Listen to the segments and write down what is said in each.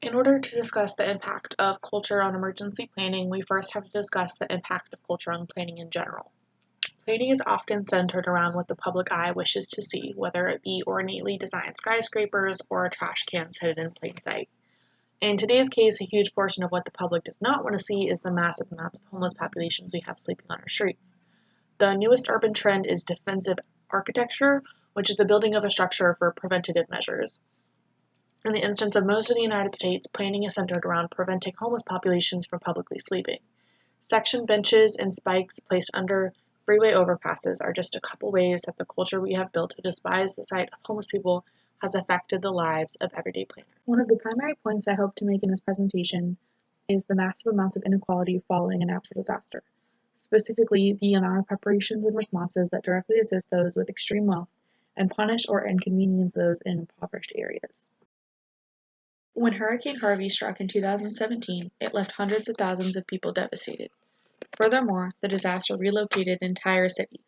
In order to discuss the impact of culture on emergency planning, we first have to discuss the impact of culture on planning in general. Planning is often centered around what the public eye wishes to see, whether it be ornately designed skyscrapers or trash cans hidden in plain sight. In today's case, a huge portion of what the public does not want to see is the massive amounts of homeless populations we have sleeping on our streets. The newest urban trend is defensive architecture, which is the building of a structure for preventative measures. In the instance of most of the United States, planning is centered around preventing homeless populations from publicly sleeping. Section benches and spikes placed under freeway overpasses are just a couple ways that the culture we have built to despise the sight of homeless people has affected the lives of everyday planners. One of the primary points I hope to make in this presentation is the massive amounts of inequality following a natural disaster, specifically the amount of preparations and responses that directly assist those with extreme wealth and punish or inconvenience those in impoverished areas. When Hurricane Harvey struck in 2017, it left hundreds of thousands of people devastated. Furthermore, the disaster relocated entire cities.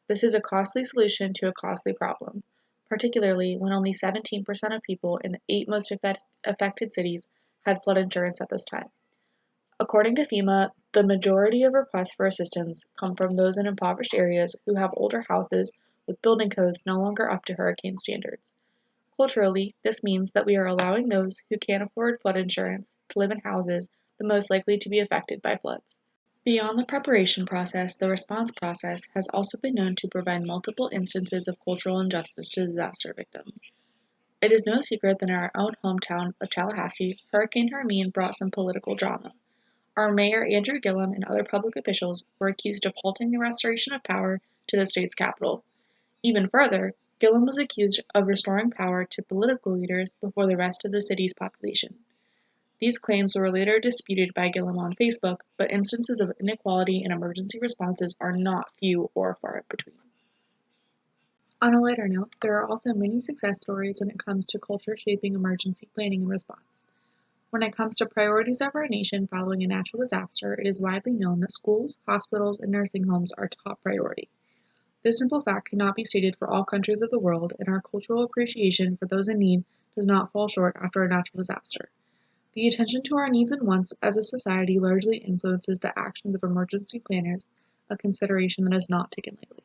This is a costly solution to a costly problem, particularly when only 17% of people in the 8 most affected cities had flood insurance at this time. According to FEMA, the majority of requests for assistance come from those in impoverished areas who have older houses with building codes no longer up to hurricane standards. Culturally, this means that we are allowing those who can't afford flood insurance to live in houses the most likely to be affected by floods. Beyond the preparation process, the response process has also been known to prevent multiple instances of cultural injustice to disaster victims. It is no secret that in our own hometown of Tallahassee, Hurricane Hermine brought some political drama. Our mayor, Andrew Gillum, and other public officials were accused of halting the restoration of power to the state's capital. Even further, Gillum was accused of restoring power to political leaders before the rest of the city's population. These claims were later disputed by Gillum on Facebook, but instances of inequality in emergency responses are not few or far between. On a lighter note, there are also many success stories when it comes to culture shaping emergency planning and response. When it comes to priorities of our nation following a natural disaster, it is widely known that schools, hospitals, and nursing homes are top priority. This simple fact cannot be stated for all countries of the world, and our cultural appreciation for those in need does not fall short after a natural disaster. The attention to our needs and wants as a society largely influences the actions of emergency planners, a consideration that is not taken lightly.